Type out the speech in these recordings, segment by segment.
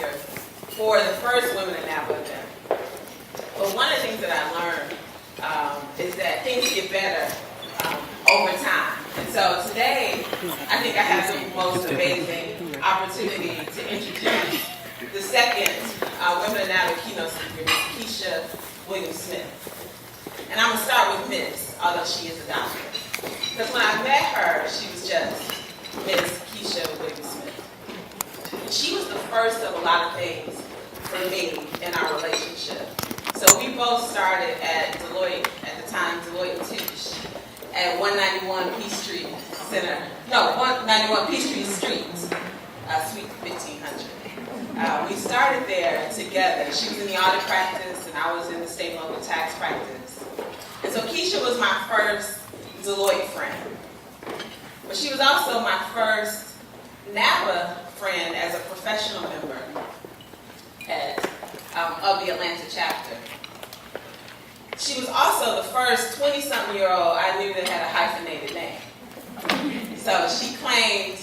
speaker for the first Women in NABA event. But one of the things that I learned is that things get better over time. And so today, I think I have the most amazing opportunity to introduce the second Women in NABA keynote speaker, Ms. Kecia Williams. And I'm going to start with Ms., although she is a doctor. Because when I met her, she was just Ms. Kecia Williams. She was the first of a lot of things for me in our relationship. So we both started at Deloitte, at the time, Deloitte & Touche, at 191 Peachtree Center. No, 191 Peachtree Street, Suite 1500. We started there together. She was in the audit practice, and I was in the state and local tax practice. And so Kecia was my first Deloitte friend. But she was also my first NABA friend as a professional member of the Atlanta chapter. She was also the first 20-something-year-old I knew that had a hyphenated name. So she claimed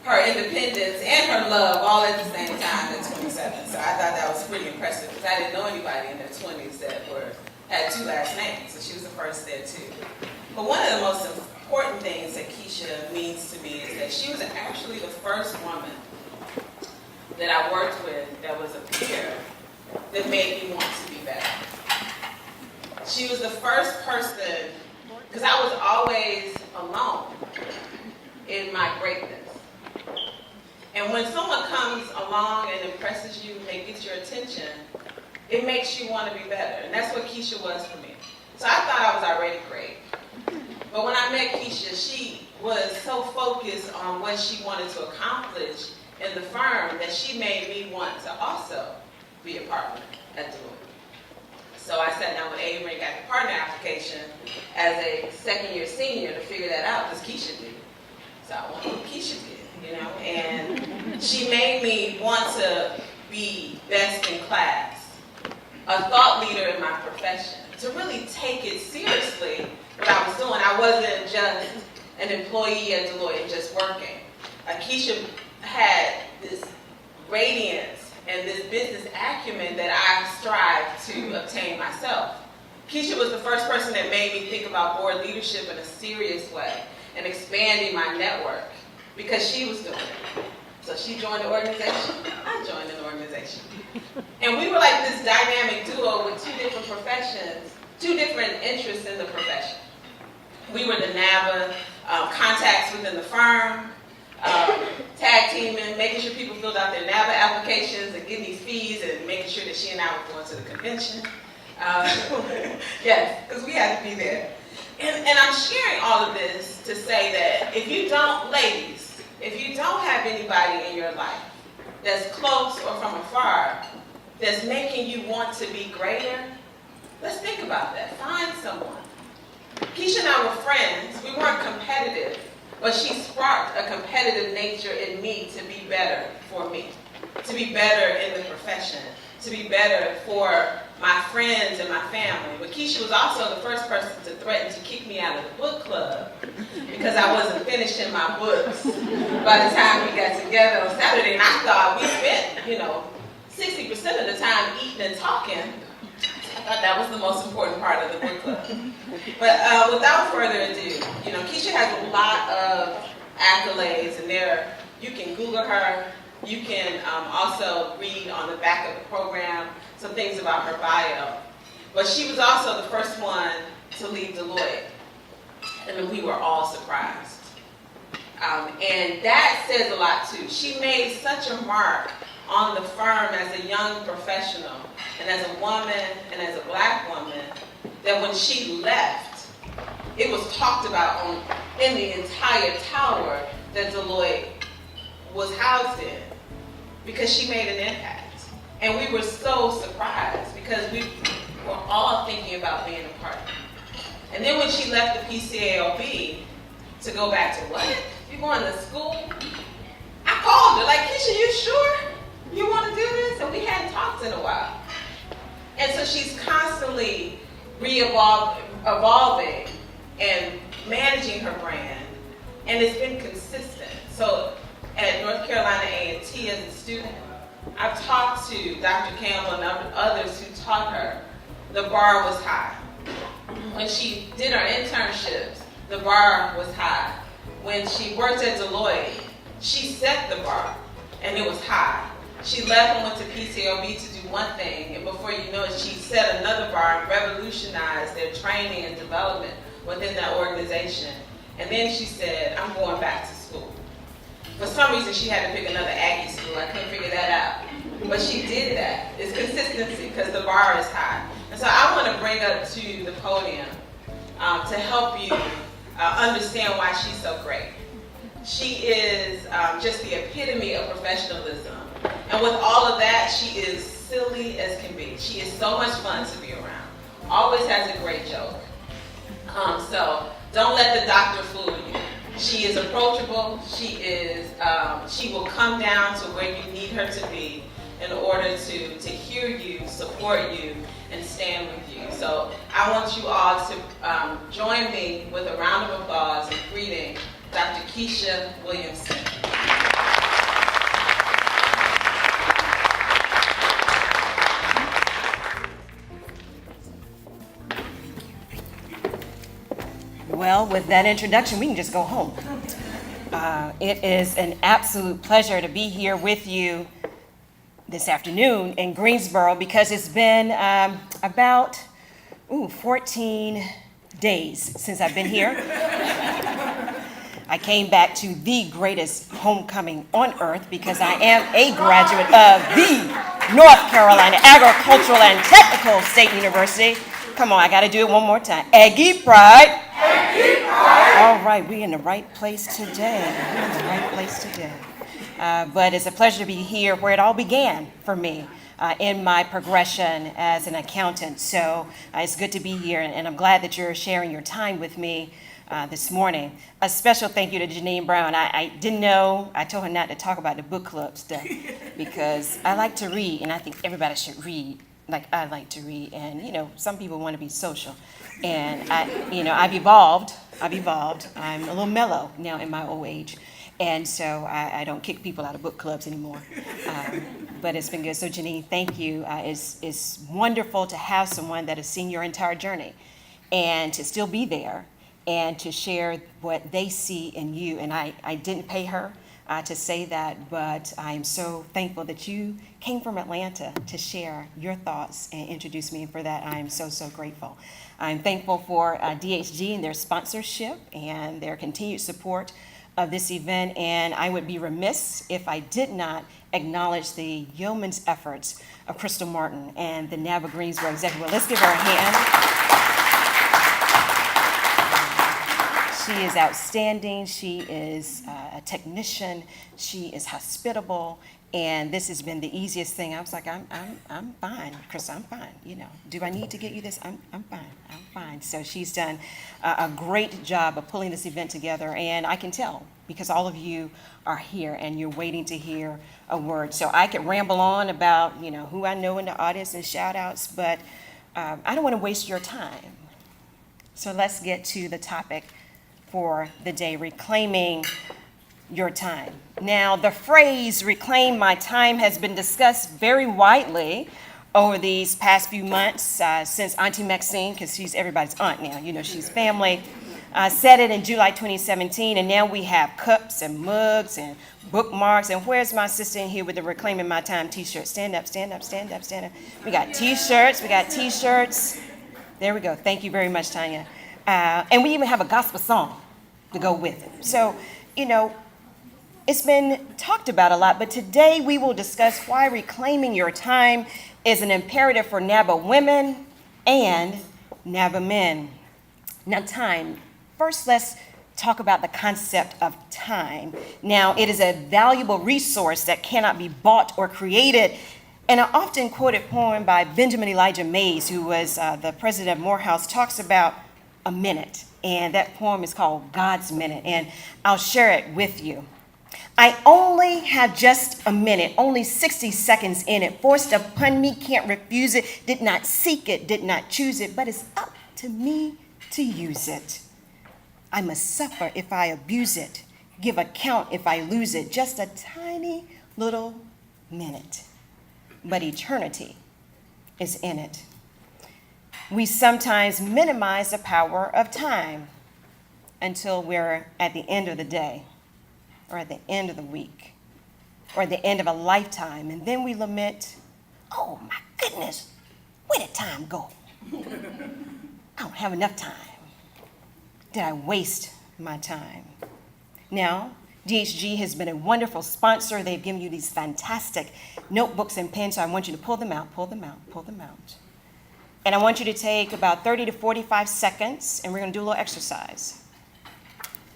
her independence and her love all at the same time at 27. So I thought that was pretty impressive because I didn't know anybody in their 20s that had two last names. So she was the first there too. But one of the most important things that Kecia means to me is that she was actually the first woman that I worked with that was a peer that made me want to be better. She was the first person, because I was always alone in my greatness. And when someone comes along and impresses you and gets your attention, it makes you want to be better. And that's what Kecia was for me. So I thought I was already great. But when I met Kecia, she was so focused on what she wanted to accomplish in the firm that she made me want to also be a partner at Deloitte. So I sat down with Avery and got the partner application as a second-year senior to figure that out, because Kecia did. So I wanted what Kecia did, you know. And she made me want to be best in class, a thought leader in my profession, to really take it seriously what I was doing. I wasn't just an employee at Deloitte and just working. Kecia had this radiance and this business acumen that I strive to obtain myself. Kecia was the first person that made me think about board leadership in a serious way and expanding my network, because she was doing it. So she joined the organization, I joined an organization. And we were like this dynamic duo with two different professions, two different interests in the profession. We were the NABA contacts within the firm, tag teaming, making sure people filled out their NABA applications and getting these fees and making sure that she and I were going to the convention. Yes, because we had to be there. And I'm sharing all of this to say that if you don't, ladies, if you don't have anybody in your life that's close or from afar that's making you want to be greater, let's think about that. Find someone. Kecia and I were friends. We weren't competitive, but she sparked a competitive nature in me to be better for me, to be better in the profession, to be better for my friends and my family. But Kecia was also the first person to threaten to kick me out of the book club because I wasn't finishing my books by the time we got together on Saturday. And I thought we spent, 60% of the time eating and talking. I thought that was the most important part of the book club. But without further ado, Kecia has a lot of accolades, and you can Google her. You can also read on the back of the program some things about her bio. But she was also the first one to leave Deloitte, and we were all surprised. And that says a lot too. She made such a mark on the firm as a young professional, and as a woman, and as a black woman, that when she left, it was talked about in the entire tower that Deloitte was housed in, because she made an impact. And we were so surprised because we were all thinking about being a partner. And then when she left the PCAOB to go back to what? You going to school? I called her like, Kecia, you sure you want to do this? And we hadn't talked in a while. And so she's constantly evolving and managing her brand, and it's been consistent. So at North Carolina A&T as a student, I've talked to Dr. Campbell and others who taught her. The bar was high. When she did her internships, the bar was high. When she worked at Deloitte, she set the bar, and it was high. She left and went to PCOB to do one thing, and before you know it, she set another bar and revolutionized their training and development within that organization. And then she said, I'm going back to school. For some reason, she had to pick another Aggie school. I couldn't figure that out. But she did that. It's consistency, because the bar is high. And so I want to bring up to the podium to help you understand why she's so great. She is just the epitome of professionalism. And with all of that, she is silly as can be. She is so much fun to be around. Always has a great joke. So don't let the doctor fool you. She is approachable. She will come down to where you need her to be in order to hear you, support you, and stand with you. So I want you all to join me with a round of applause in greeting Dr. Kecia Williamson. Well, with that introduction, we can just go home. It is an absolute pleasure to be here with you this afternoon in Greensboro, because it's been about 14 days since I've been here. I came back to the greatest homecoming on earth because I am a graduate of the North Carolina Agricultural and Technical State University. Come on, I got to do it one more time. Aggie Pride. Aggie Pride. All right, we're in the right place today. But it's a pleasure to be here where it all began for me in my progression as an accountant. So it's good to be here, and I'm glad that you're sharing your time with me this morning. A special thank you to Janine Brown. I didn't know, I told her not to talk about the book club stuff because I like to read, and I think everybody should read like I like to read. And, some people want to be social. And, I've evolved. I'm a little mellow now in my old age. And so I don't kick people out of book clubs anymore. But it's been good. So, Janine, thank you. It's wonderful to have someone that has seen your entire journey and to still be there and to share what they see in you. And I didn't pay her to say that, but I am so thankful that you came from Atlanta to share your thoughts and introduce me. And for that, I am so, so grateful. I'm thankful for DHG and their sponsorship and their continued support of this event. And I would be remiss if I did not acknowledge the yeoman's efforts of Crystal Martin and the NABA Greensboro executive. Well, let's give her a hand. She is outstanding. She is a technician. She is hospitable. And this has been the easiest thing. I was like, I'm fine, Chris, I'm fine. Do I need to get you this? I'm fine. So she's done a great job of pulling this event together. And I can tell because all of you are here and you're waiting to hear a word. So I could ramble on about, who I know in the audience and shout outs, but I don't want to waste your time. So let's get to the topic for the day, reclaiming your time. Now, the phrase reclaim my time has been discussed very widely over these past few months since Auntie Maxine, because she's everybody's aunt now, she's family, said it in July 2017, and now we have cups and mugs and bookmarks. And where's my sister in here with the Reclaiming My Time t-shirt? Stand up, stand up, stand up, stand up. We got t-shirts. There we go. Thank you very much, Tanya. And we even have a gospel song to go with it. So, it's been talked about a lot, but today we will discuss why reclaiming your time is an imperative for NABA women and NABA men. Now, time. First, let's talk about the concept of time. Now, it is a valuable resource that cannot be bought or created. And an often quoted poem by Benjamin Elijah Mays, who was the president of Morehouse, talks about a minute. And that poem is called God's Minute. And I'll share it with you. I only have just a minute, only 60 seconds in it, forced upon me, can't refuse it, did not seek it, did not choose it, but it's up to me to use it. I must suffer if I abuse it, give account if I lose it, just a tiny little minute. but eternity is in it. We sometimes minimize the power of time until we're at the end of the day, or at the end of the week, or at the end of a lifetime, and then we lament, oh my goodness, where did time go? I don't have enough time. Did I waste my time? Now, DHG has been a wonderful sponsor. They've given you these fantastic notebooks and pens, so I want you to pull them out. And I want you to take about 30 to 45 seconds, and we're going to do a little exercise.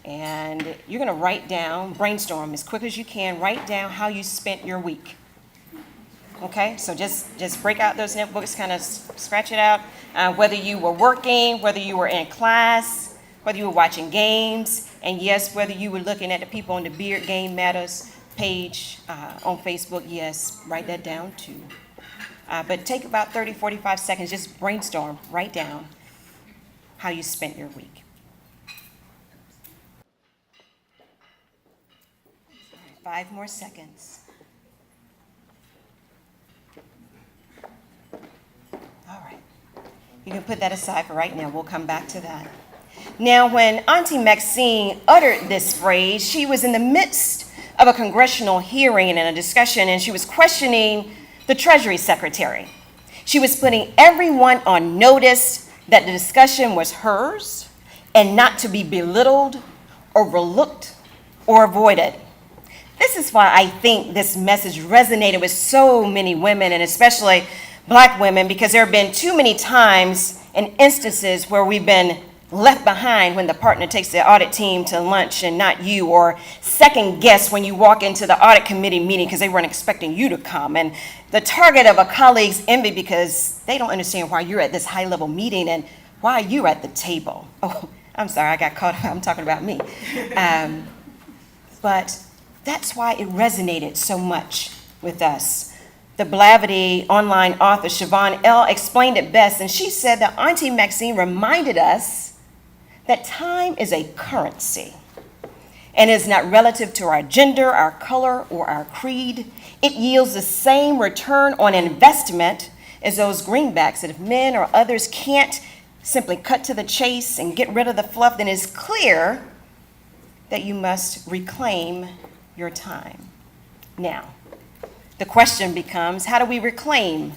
And you're going to write down, brainstorm as quick as you can, write down how you spent your week. Okay, so just break out those notebooks, kind of scratch it out, whether you were working, whether you were in class, whether you were watching games, and yes, whether you were looking at the people on the Beard Game Matters page on Facebook, yes, write that down too. But take about 30, 45 seconds, just brainstorm, write down how you spent your week. 5 more seconds. All right. You can put that aside for right now. We'll come back to that. Now, when Auntie Maxine uttered this phrase, she was in the midst of a congressional hearing and a discussion, and she was questioning the Treasury Secretary. She was putting everyone on notice that the discussion was hers and not to be belittled, overlooked, or avoided. This is why I think this message resonated with so many women, and especially Black women, because there have been too many times and instances where we've been left behind when the partner takes the audit team to lunch and not you, or second guess when you walk into the audit committee meeting because they weren't expecting you to come, and the target of a colleague's envy because they don't understand why you're at this high-level meeting and why you're at the table. Oh, I'm sorry, I got caught up. I'm talking about me. But that's why it resonated so much with us. The Blavity online author Siobhan L. explained it best, and she said that Auntie Maxine reminded us that time is a currency and is not relative to our gender, our color, or our creed. It yields the same return on investment as those greenbacks that if men or others can't simply cut to the chase and get rid of the fluff, then it's clear that you must reclaim your time. Now, the question becomes, how do we reclaim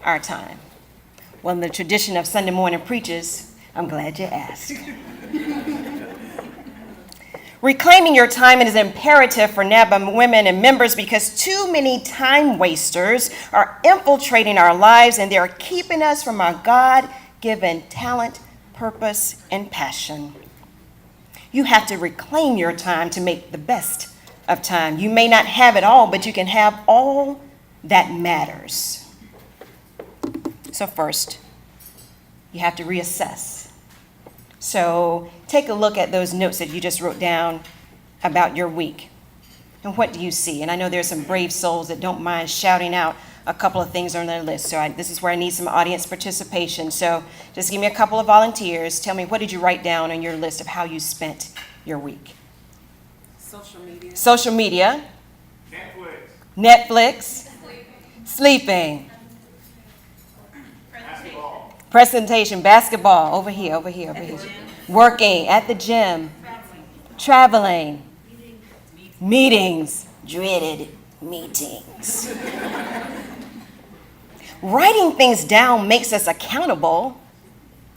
our time? Well, in the tradition of Sunday morning preachers, I'm glad you asked. Reclaiming your time is imperative for NABA women and members because too many time wasters are infiltrating our lives and they are keeping us from our God-given talent, purpose, and passion. You have to reclaim your time to make the best of time. You may not have it all, but you can have all that matters. So first, you have to reassess. So take a look at those notes that you just wrote down about your week. And what do you see? And I know there's some brave souls that don't mind shouting out a couple of things on their list. So this is where I need some audience participation. So just give me a couple of volunteers. Tell me, what did you write down on your list of how you spent your week? Social media. Netflix. Sleeping. Presentation, basketball, over here. Working, at the gym. Traveling. Meetings. Dreaded meetings. Writing things down makes us accountable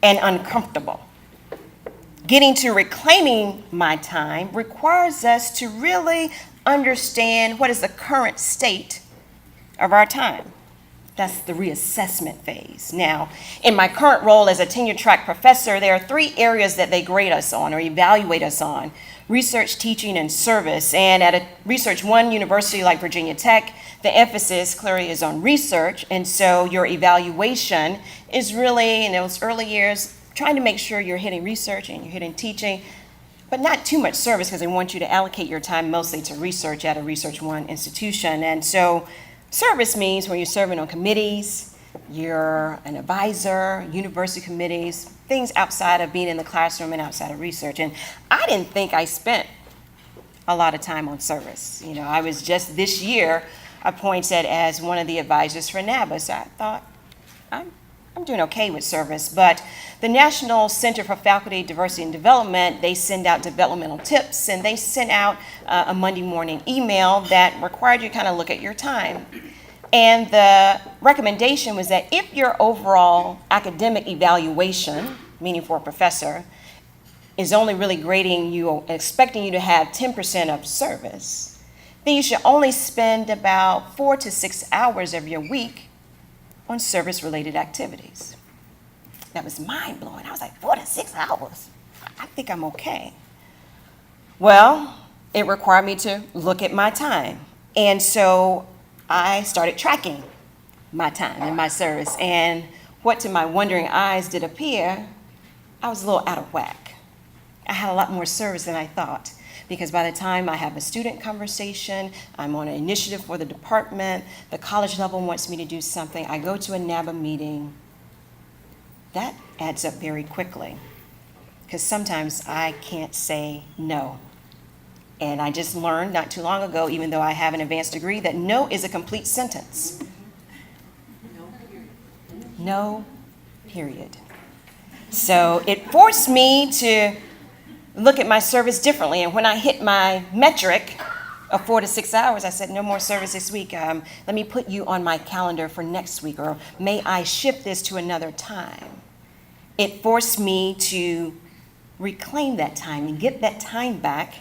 and uncomfortable. Getting to reclaiming my time requires us to really understand what is the current state of our time. That's the reassessment phase. Now, in my current role as a tenure-track professor, there are 3 areas that they grade us on or evaluate us on: research, teaching, and service. And at a Research One university like Virginia Tech, the emphasis clearly is on research, and so your evaluation is really, in those early years, trying to make sure you're hitting research and you're hitting teaching, but not too much service because they want you to allocate your time mostly to research at a Research One institution. And so service means when you're serving on committees, you're an advisor, university committees, things outside of being in the classroom and outside of research. And I didn't think I spent a lot of time on service. You know, I was just this year appointed as one of the advisors for NABA. So I thought, I'm doing okay with service. But the National Center for Faculty Diversity and Development, they send out developmental tips, and they sent out a Monday morning email that required you to kind of look at your time. And the recommendation was that if your overall academic evaluation, meaning for a professor, is only really grading you, expecting you to have 10% of service, then you should only spend about 4 to 6 hours of your week on service-related activities. That was mind-blowing. I was like, 4 to 6 hours? I think I'm okay. Well, it required me to look at my time. And so I started tracking my time and my service. And what to my wondering eyes did appear, I was a little out of whack. I had a lot more service than I thought, because by the time I have a student conversation, I'm on an initiative for the department, the college level wants me to do something, I go to a NABA meeting, that adds up very quickly, because sometimes I can't say no. And I just learned not too long ago, even though I have an advanced degree, that no is a complete sentence. No, period. So it forced me to look at my service differently. And when I hit my metric of 4 to 6 hours, I said, no more service this week. Let me put you on my calendar for next week, or may I shift this to another time? It forced me to reclaim that time and get that time back.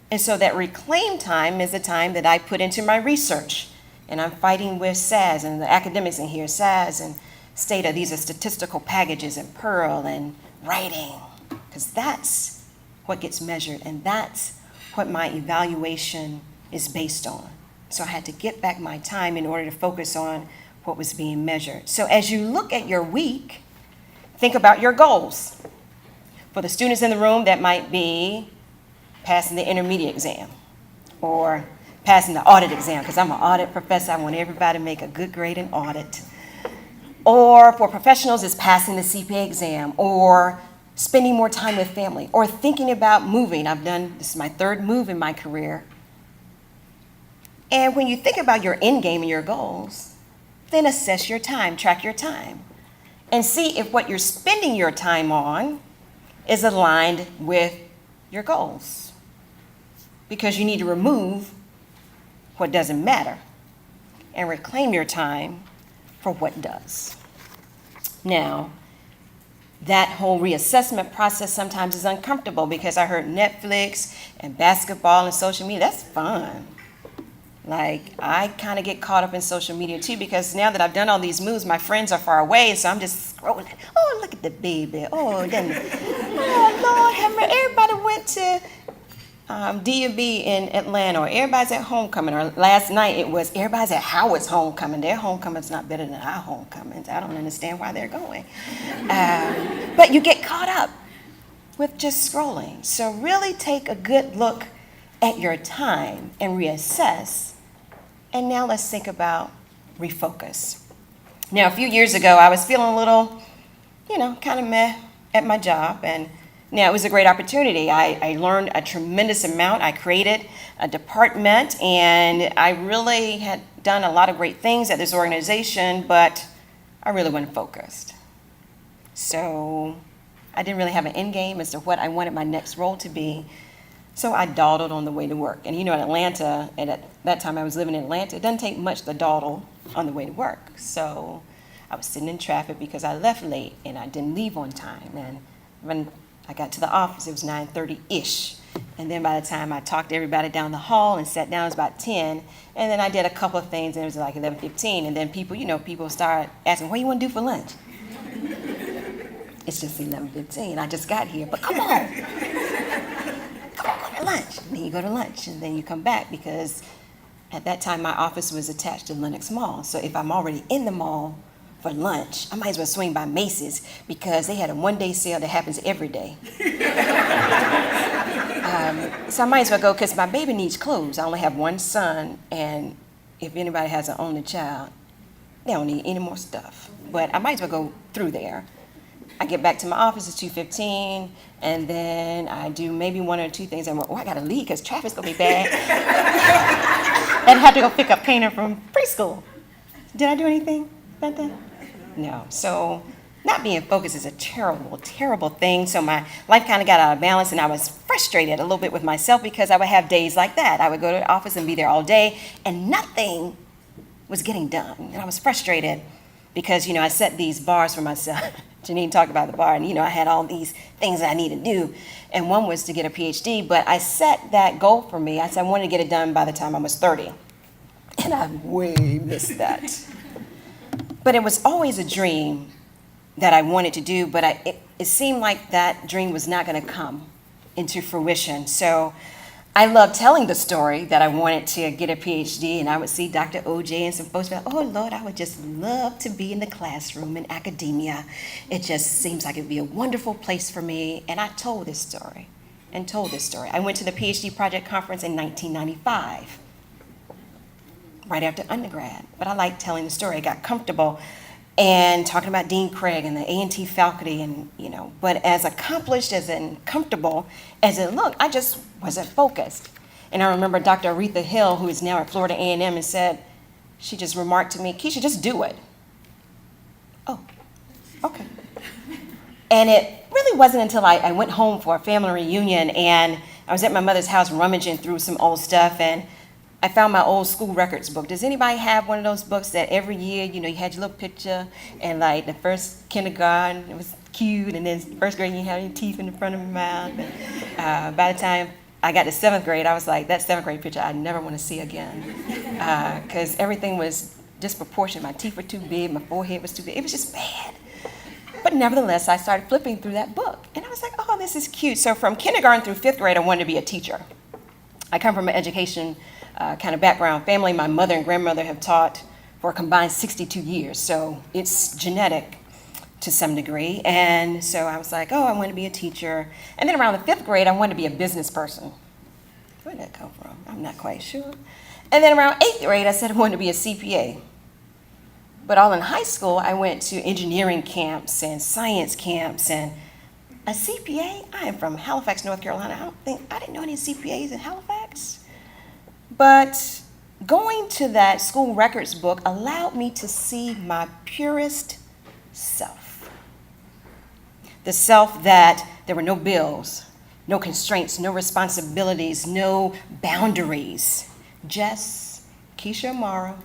And so that reclaimed time is the time that I put into my research. And I'm fighting with SAS and the academics in here, SAS and Stata. These are statistical packages and Pearl and writing, because that's what gets measured, and that's what my evaluation is based on. So I had to get back my time in order to focus on what was being measured. So as you look at your week, think about your goals. For the students in the room, that might be passing the intermediate exam or passing the audit exam, because I'm an audit professor. I want everybody to make a good grade in audit. Or for professionals, it's passing the CPA exam, or spending more time with family, or thinking about moving. This is my 3rd move in my career. And when you think about your end game and your goals, then assess your time, track your time, and see if what you're spending your time on is aligned with your goals. Because you need to remove what doesn't matter and reclaim your time for what does. Now, that whole reassessment process sometimes is uncomfortable, because I heard Netflix and basketball and social media. That's fun. Like, I kind of get caught up in social media too, because now that I've done all these moves, my friends are far away, so I'm just scrolling. Oh, look at the baby. Oh, then, oh, Lord, have mercy. Everybody went to D&B in Atlanta, or everybody's at homecoming, or last night it was everybody's at Howard's homecoming. Their homecoming's not better than our homecomings. I don't understand why they're going. But you get caught up with just scrolling. So really take a good look at your time and reassess. And now let's think about refocus. Now, a few years ago, I was feeling a little, kind of meh at my job, and now, it was a great opportunity. I learned a tremendous amount. I created a department, and I really had done a lot of great things at this organization, but I really wasn't focused. So I didn't really have an end game as to what I wanted my next role to be. So I dawdled on the way to work. And in Atlanta, and at that time I was living in Atlanta, it doesn't take much to dawdle on the way to work. So I was sitting in traffic because I left late, and I didn't leave on time. And when I got to the office, it was 9:30-ish. And then by the time I talked to everybody down the hall and sat down, it was about 10. And then I did a couple of things, and it was like 11:15. And then people started asking, what do you want to do for lunch? It's just 11:15. I just got here, but come on. Come on, go to lunch. And then you go to lunch, and then you come back, because at that time my office was attached to Lenox Mall. So if I'm already in the mall for lunch, I might as well swing by Macy's, because they had a one-day sale that happens every day. So I might as well go, because my baby needs clothes. I only have one son, and if anybody has an only child, they don't need any more stuff. But I might as well go through there. I get back to my office at 2:15, and then I do maybe 1 or 2 things. I'm like, I gotta leave because traffic's gonna be bad. and had to go pick up Painter from preschool. Did I do anything about that? No. So not being focused is a terrible, terrible thing. So my life kind of got out of balance, and I was frustrated a little bit with myself because I would have days like that. I would go to the office and be there all day, and nothing was getting done. And I was frustrated because, I set these bars for myself. Janine talked about the bar, and, I had all these things that I needed to do. And one was to get a PhD, but I set that goal for me. I said I wanted to get it done by the time I was 30. And I way missed that. But it was always a dream that I wanted to do, but it seemed like that dream was not going to come into fruition. So I love telling the story that I wanted to get a PhD, and I would see Dr. OJ and some folks be like, oh, Lord, I would just love to be in the classroom in academia. It just seems like it would be a wonderful place for me. And I told this story and told this story. I went to the PhD Project Conference in 1995, right after undergrad. But I liked telling the story. I got comfortable and talking about Dean Craig and the A&T faculty, and but as accomplished as and comfortable as it looked, I just wasn't focused. And I remember Dr. Aretha Hill, who is now at Florida A&M, and said, she just remarked to me, Kecia, just do it. Oh, okay. And it really wasn't until I went home for a family reunion, and I was at my mother's house rummaging through some old stuff, and I found my old school records book. Does anybody have one of those books that every year, you had your little picture, and like the first kindergarten, it was cute, and then first grade you had your teeth in the front of your mouth. And, by the time I got to 7th grade, I was like, that 7th grade picture I never want to see again, because everything was disproportionate. My teeth were too big, my forehead was too big. It was just bad. But nevertheless, I started flipping through that book, and I was like, oh, this is cute. So from kindergarten through 5th grade, I wanted to be a teacher. I come from an education kind of background family. My mother and grandmother have taught for a combined 62 years, so it's genetic to some degree. And so I was like, oh, I want to be a teacher. And then around the 5th grade, I wanted to be a business person. Where did that come from? I'm not quite sure. And then around 8th grade, I said I wanted to be a CPA. But all in high school, I went to engineering camps and science camps, and a CPA? I am from Halifax, North Carolina. I didn't know any CPAs in Halifax. But going to that school records book allowed me to see my purest self. The self that there were no bills, no constraints, no responsibilities, no boundaries. Just Kecia Amara,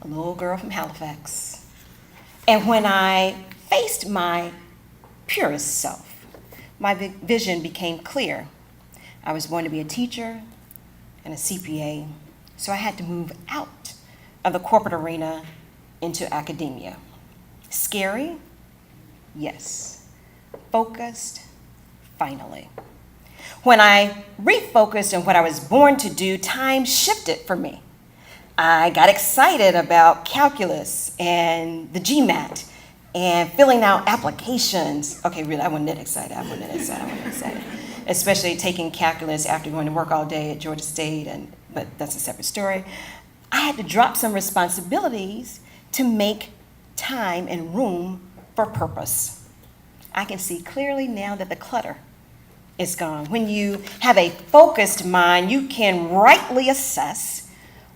a little girl from Halifax. And when I faced my purest self, my vision became clear. I was going to be a teacher and a CPA, so I had to move out of the corporate arena into academia. Scary? Yes. Focused? Finally. When I refocused on what I was born to do, time shifted for me. I got excited about calculus and the GMAT and filling out applications. Okay, really, I wasn't that excited. Especially taking calculus after going to work all day at Georgia State, but that's a separate story. I had to drop some responsibilities to make time and room for purpose. I can see clearly now that the clutter is gone. When you have a focused mind, you can rightly assess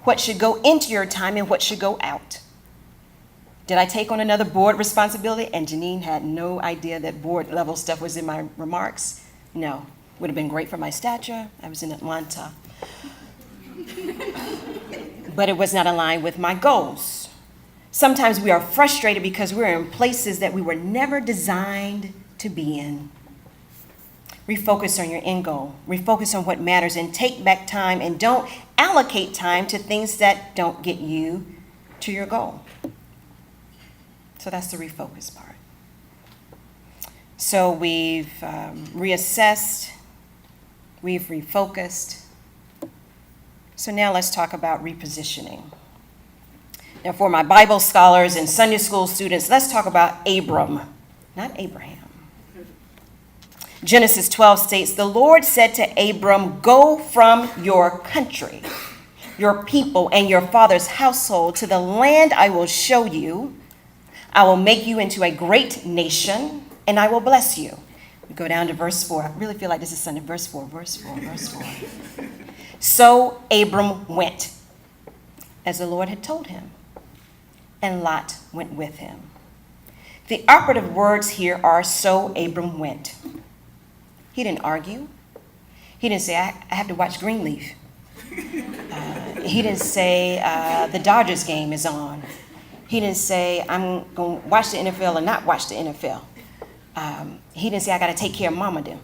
what should go into your time and what should go out. Did I take on another board responsibility? And Janine had no idea that board level stuff was in my remarks. No. Would have been great for my stature. I was in Atlanta. But it was not aligned with my goals. Sometimes we are frustrated because we're in places that we were never designed to be in. Refocus on your end goal. Refocus on what matters and take back time, and don't allocate time to things that don't get you to your goal. So that's the refocus part. So we've reassessed, we've refocused. So now let's talk about repositioning. Now for my Bible scholars and Sunday school students, let's talk about Abram, not Abraham. Genesis 12 states, the Lord said to Abram, go from your country, your people, and your father's household to the land I will show you. I will make you into a great nation, and I will bless you. We go down to verse 4. I really feel like this is Sunday. Verse 4. So Abram went. as the Lord had told him, and Lot went with him. The operative words here are, so Abram went. He didn't argue. He didn't say, I have to watch Greenleaf. He didn't say, the Dodgers game is on. He didn't say, I'm going to watch the NFL or not watch the NFL. He didn't say, I got to take care of mama then.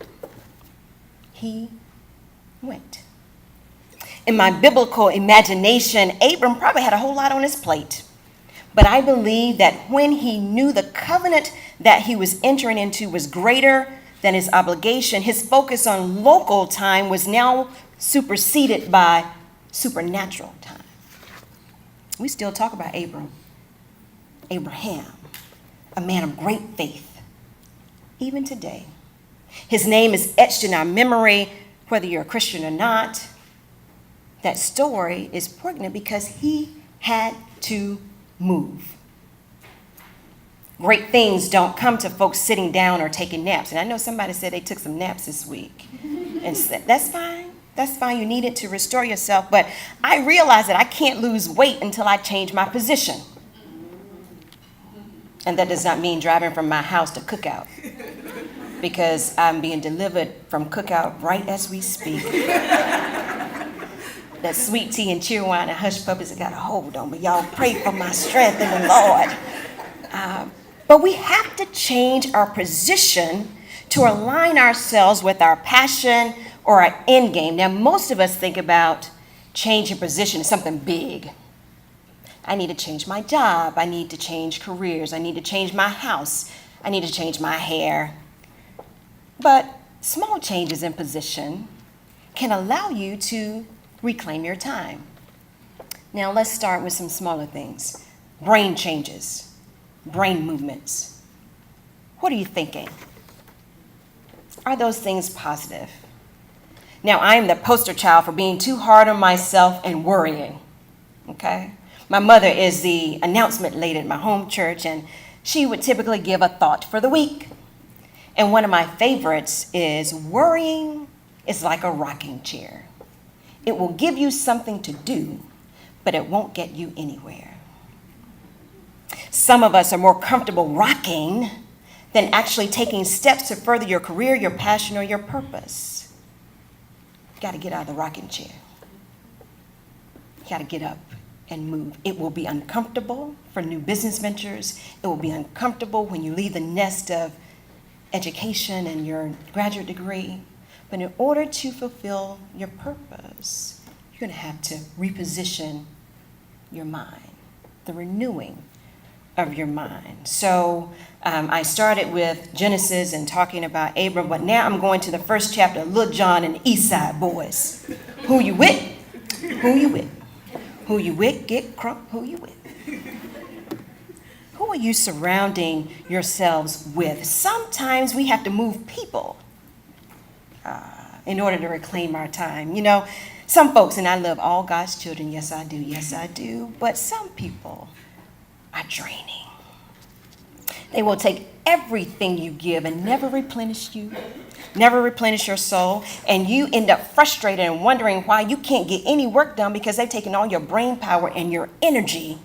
He went. In my biblical imagination, Abram probably had a whole lot on his plate. But I believe that when he knew the covenant that he was entering into was greater than his obligation, his focus on local time was now superseded by supernatural time. We still talk about Abraham, a man of great faith, even today. His name is etched in our memory, whether you're a Christian or not. That story is poignant because he had to move. Great things don't come to folks sitting down or taking naps. And I know somebody said they took some naps this week. And that's fine. That's fine. You need it to restore yourself. But I realize that I can't lose weight until I change my position. And that does not mean driving from my house to Cookout, because I'm being delivered from Cookout right as we speak. That sweet tea and cheer wine and hush puppies have got a hold on me. Y'all pray for my strength in the Lord. But we have to change our position to align ourselves with our passion or our end game. Now, most of us think about changing position as something big. I need to change my job. I need to change careers. I need to change my house. I need to change my hair. But small changes in position can allow you to reclaim your time. Now, let's start with some smaller things. Brain changes, brain movements. What are you thinking? Are those things positive? Now, I am the poster child for being too hard on myself and worrying, okay? My mother is the announcement lady at my home church, and she would typically give a thought for the week. And one of my favorites is, worrying is like a rocking chair. It will give you something to do, but it won't get you anywhere. Some of us are more comfortable rocking than actually taking steps to further your career, your passion, or your purpose. You got to get out of the rocking chair. You got to get up and move. It will be uncomfortable for new business ventures. It will be uncomfortable when you leave the nest of education and your graduate degree. But in order to fulfill your purpose, you're going to have to reposition your mind, the renewing of your mind. So I started with Genesis and talking about Abram, but now I'm going to the first chapter, Little John and the East Side Boys. Who you with? Who you with? Who you with? Get crunk. Who you with? Who are you surrounding yourselves with? Sometimes we have to move people in order to reclaim our time. You know, some folks, and I love all God's children, yes I do, but some people are draining. They will take everything you give and never replenish you, never replenish your soul, and you end up frustrated and wondering why you can't get any work done because they've taken all your brain power and your energy.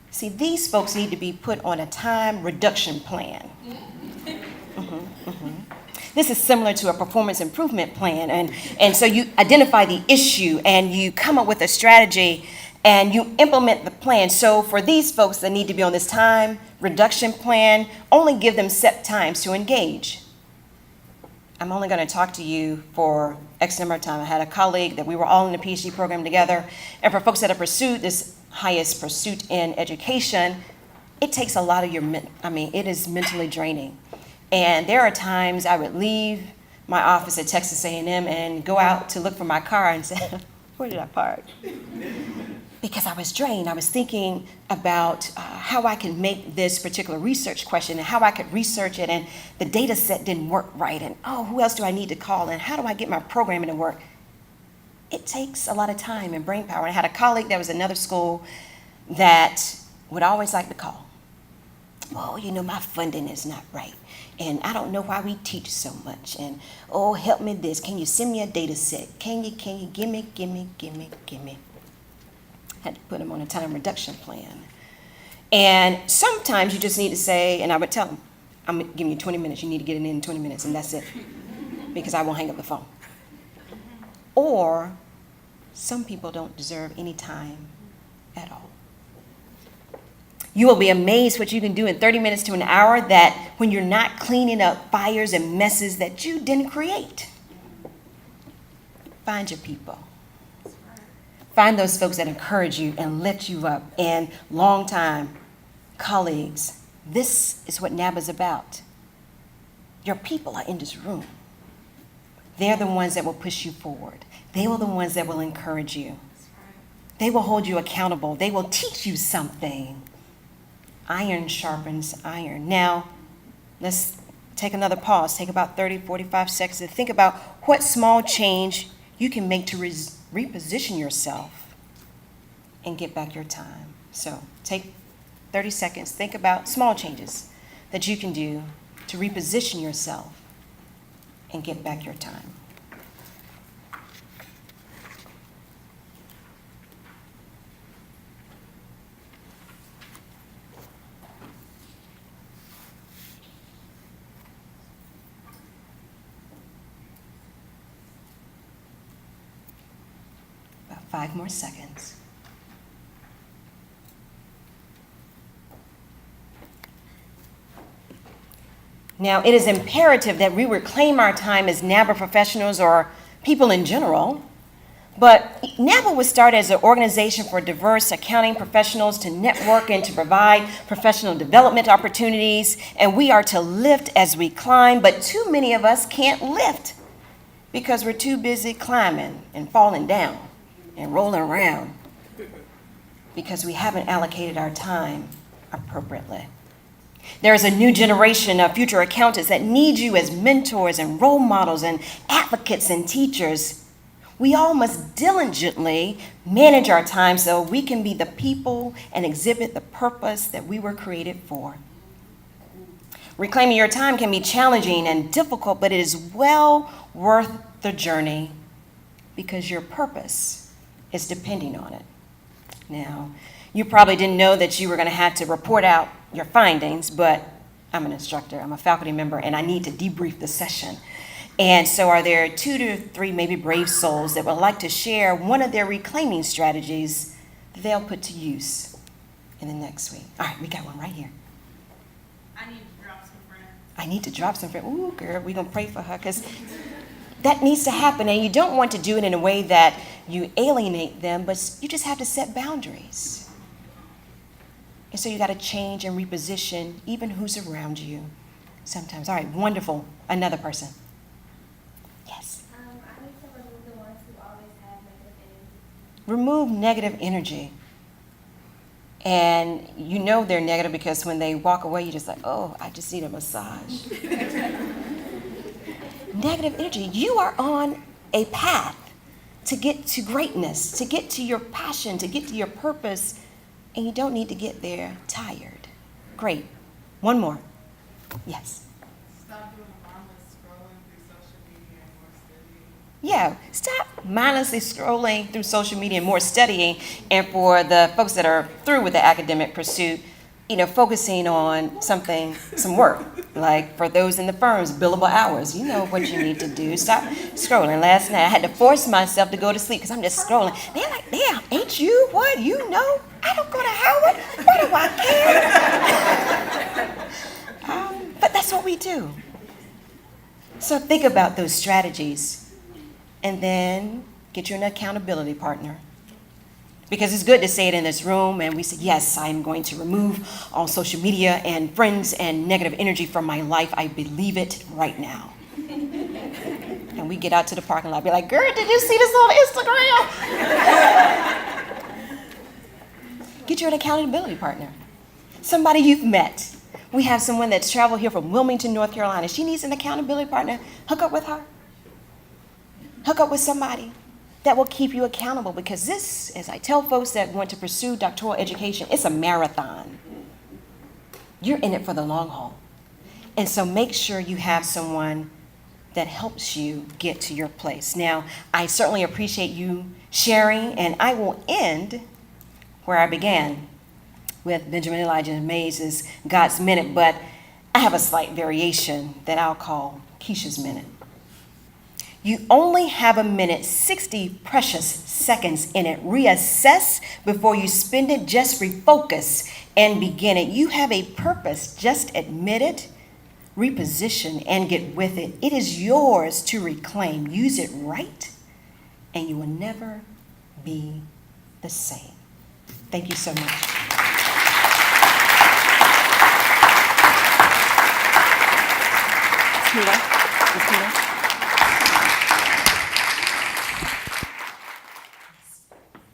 See, these folks need to be put on a time reduction plan. This is similar to a performance improvement plan. And so you identify the issue and you come up with a strategy and you implement the plan. So for these folks that need to be on this time reduction plan, only give them set times to engage. I'm only going to talk to you for X number of time. I had a colleague that we were all in a PhD program together. And for folks that have pursued this highest pursuit in education, it takes a lot of it is mentally draining. And there are times I would leave my office at Texas A&M and go out to look for my car and say, where did I park? Because I was drained. I was thinking about how I can make this particular research question and how I could research it, and the data set didn't work right, and who else do I need to call, and how do I get my programming to work? It takes a lot of time and brain power. And I had a colleague that was another school that would always like to call. Oh, my funding is not right. And I don't know why we teach so much. And, help me this. Can you send me a data set? Can you, give me. Had to put them on a time reduction plan. And sometimes you just need to say, and I would tell them, I'm giving you 20 minutes. You need to get it in 20 minutes, and that's it, because I won't hang up the phone. Or some people don't deserve any time at all. You will be amazed what you can do in 30 minutes to an hour that when you're not cleaning up fires and messes that you didn't create. Find your people. Find those folks that encourage you and lift you up. And longtime colleagues, this is what NABA is about. Your people are in this room. They're the ones that will push you forward. They are the ones that will encourage you. They will hold you accountable. They will teach you something. Iron sharpens iron. Now, let's take another pause. Take about 30, 45 seconds to think about what small change you can make to reposition yourself and get back your time. So take 30 seconds. Think about small changes that you can do to reposition yourself and get back your time. About 5 more seconds. Now, it is imperative that we reclaim our time as NABA professionals or people in general. But NABA was started as an organization for diverse accounting professionals to network and to provide professional development opportunities. And we are to lift as we climb, but too many of us can't lift because we're too busy climbing and falling down and rolling around because we haven't allocated our time appropriately. There is a new generation of future accountants that need you as mentors and role models and advocates and teachers. We all must diligently manage our time so we can be the people and exhibit the purpose that we were created for. Reclaiming your time can be challenging and difficult, but it is well worth the journey because your purpose is depending on it. Now, you probably didn't know that you were going to have to report out your findings, but I'm an instructor, I'm a faculty member, and I need to debrief the session. And so are there 2 to 3 maybe brave souls that would like to share one of their reclaiming strategies that they'll put to use in the next week? All right, we got one right here. I need to drop some friends. I need to drop some friends. Ooh, girl, we're going to pray for her because that needs to happen. And you don't want to do it in a way that you alienate them, but you just have to set boundaries. And so you got to change and reposition even who's around you sometimes. All right, wonderful. Another person. Yes. I need to remove the ones who always have negative energy. Remove negative energy. And you know they're negative because when they walk away, you're just like, oh, I just need a massage. Negative energy. You are on a path to get to greatness, to get to your passion, to get to your purpose, and you don't need to get there tired. Great. One more. Yes. Stop doing mindless scrolling through social media and more studying. Yeah, stop mindlessly scrolling through social media and more studying. And for the folks that are through with the academic pursuit, focusing on something, some work. Like for those in the firms, billable hours. You know what you need to do. Stop scrolling. Last night I had to force myself to go to sleep because I'm just scrolling. They're like, damn, ain't you what? You know, I don't go to Howard. What do I care? But that's what we do. So think about those strategies and then get you an accountability partner. Because it's good to say it in this room and we say, yes, I'm going to remove all social media and friends and negative energy from my life. I believe it right now. And we get out to the parking lot, be like, girl, did you see this on Instagram? Get you an accountability partner. Somebody you've met. We have someone that's traveled here from Wilmington, North Carolina. She needs an accountability partner. Hook up with her. Hook up with somebody that will keep you accountable, because this, as I tell folks that want to pursue doctoral education, it's a marathon. You're in it for the long haul. And so make sure you have someone that helps you get to your place. Now, I certainly appreciate you sharing, and I will end where I began with Benjamin Elijah Mays' God's Minute, but I have a slight variation that I'll call Kecia's Minute. You only have a minute, 60 precious seconds in it. Reassess before you spend it. Just refocus and begin it. You have a purpose. Just admit it, reposition, and get with it. It is yours to reclaim. Use it right, and you will never be the same. Thank you so much. Tina.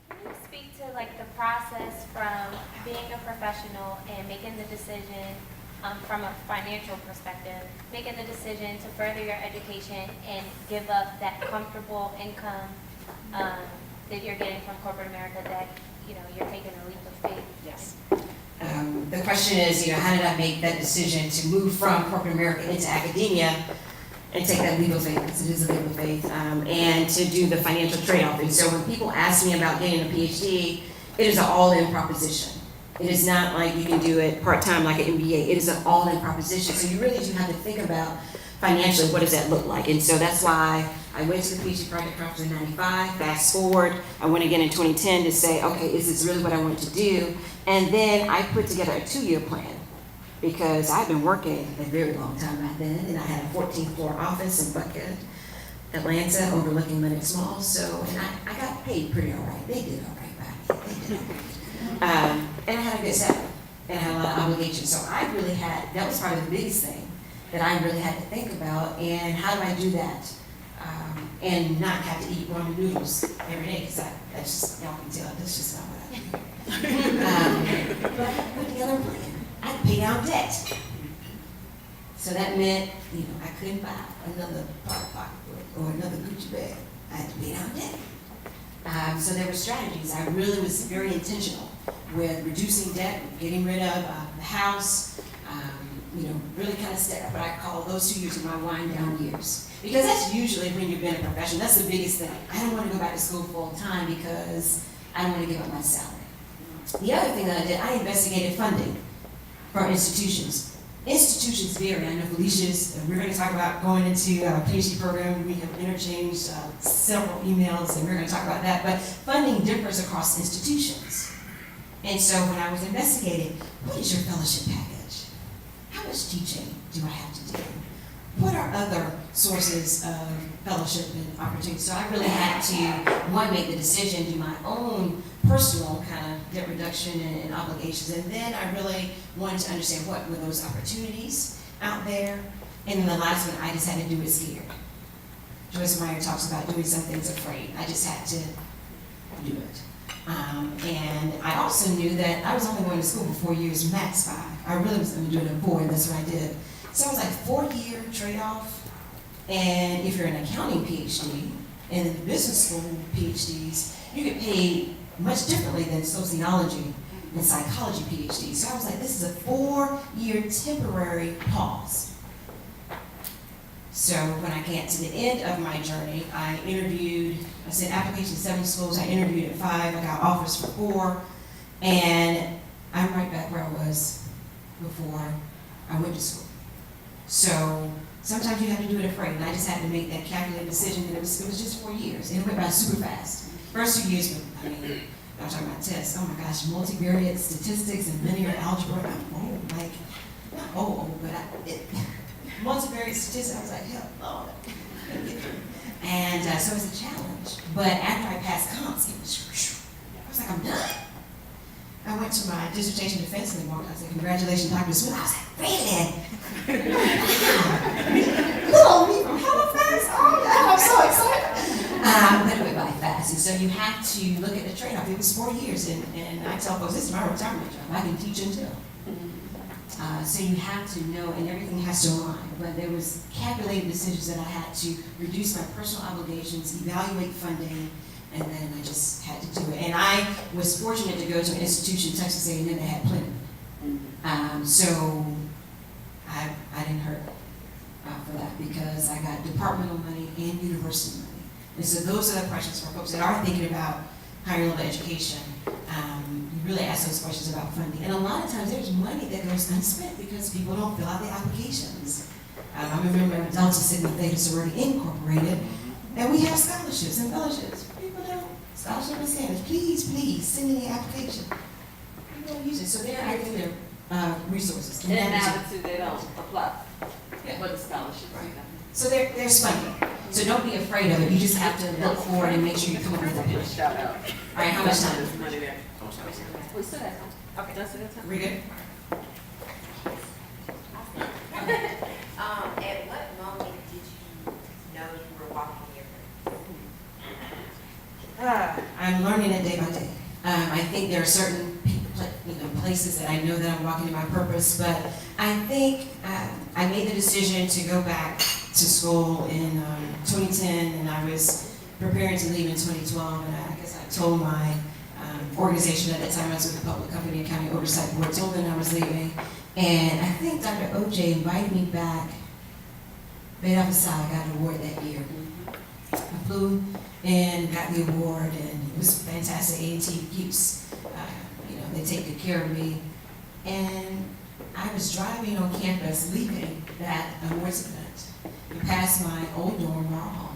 Can you speak to like the process from being a professional and making the decision from a financial perspective, making the decision to further your education and give up that comfortable income that you're getting from corporate America, that you're taking a leap of faith? Yes. The question is, how did I make that decision to move from corporate America into academia and take that leap of faith, because it is a leap of faith, and to do the financial trade-off. And so when people ask me about getting a PhD, it is an all-in proposition. It is not like you can do it part-time like an MBA. It is an all-in proposition. So you really do have to think about financially, what does that look like? And so that's why I went to the PhD Project Conference in 95. Fast forward, I went again in 2010 to say, okay, is this really what I want to do? And then I put together a 2-year plan, because I've been working a very long time back then, and I had a 14th floor office in Buckhead, Atlanta, overlooking Lenox Mall. So, and I got paid pretty all right. They did all right back then. They did all right. And I had a good salary, and I had a lot of obligations. So I really had, that was probably the biggest thing that I really had to think about, and how do I do that? And not have to eat ramen noodles every day, because that's just, y'all can tell, that's just not what I do. But I put together a plan. I had to pay down debt. So that meant, I couldn't buy another pocketbook or another Gucci bag. I had to pay down debt. So there were strategies. I really was very intentional with reducing debt, getting rid of the house, really kind of step, but I call those 2 years my wind down years. Because that's usually when you've been a professional, that's the biggest thing. I don't want to go back to school full time because I don't want to give up my salary. The other thing that I did, I investigated funding for institutions. Institutions vary. I know Felicia's, we're going to talk about going into a PhD program. We have interchanged several emails, and we're going to talk about that. But funding differs across institutions. And so when I was investigating, what is your fellowship package? How much teaching do I have to do? What are other sources of fellowship and opportunities? So I really had to, one, make the decision, do my own personal kind of debt reduction and obligations. And then I really wanted to understand what were those opportunities out there. And then the last one, I just had to do it scared. Joyce Meyer talks about doing some things afraid. I just had to do it. And I also knew that I was only going to school for 4 years, max 5. I really was going to do it in 4, and that's what I did. So it was like 4-year trade-off. And if you're an accounting PhD and then the business school PhDs, you get paid much differently than sociology and psychology PhDs. So I was like, this is a 4-year temporary pause. So when I got to the end of my journey, I sent applications to 7 schools, I interviewed at 5, I got offers for 4, and I'm right back where I was before I went to school. So sometimes you have to do it afraid, and I just had to make that calculated decision, and it was just 4 years, and it went by super fast. First 2 years, I'm talking about tests, oh my gosh, multivariate statistics and linear algebra, I'm old, not old, but multivariate statistics, I was like, hell, Lord. And so it was a challenge. But after I passed comps, I was like, I'm done. I went to my dissertation defense and they walked out and said, congratulations, Dr. Smith. I was like, really? Little me from Halifax? Oh, yeah, I'm so excited. But it went by fast. And so you have to look at the trade-off. It was 4 years, and I tell folks, this is my retirement job. I can teach until. So you have to know, and everything has to align. But there was calculated decisions that I had to reduce my personal obligations, evaluate funding, and then I just had to do it. And I was fortunate to go to an institution, Texas A&M, that had plenty. So I didn't hurt for that because I got departmental money and university money. And so those are the questions for folks that are thinking about higher level education. You really ask those questions about funding. And a lot of times there's money that goes unspent because people don't fill out the applications. I remember Delta Sigma Theta Sorority Incorporated, and we have scholarships and fellowships. People don't, scholarship and standards, please send in the application. People don't use it, so they're acting their resources. And now too, they don't apply Yeah. for the scholarships. Right. So there's funding. So don't be afraid of it. You just have to look for it and make sure you come up with a pitch. Shout out. All right, how much time? There's money there. We still have time. Okay. That's it, time. We good? At what moment did you know you were walking your purpose? I'm learning it day by day. I think there are certain places that I know that I'm walking in my purpose, but I think I made the decision to go back to school in 2010, and I was preparing to leave in 2012, and I guess I told my organization at that time, I was with the Public Company and County Oversight Board, told them I was leaving, and I think Dr. OJ invited me back. Made up aside, I got an award that year. I flew and got the award, and it was fantastic. A&T keeps, they take good care of me. And I was driving on campus, leaving that awards event, and past my old dorm hall.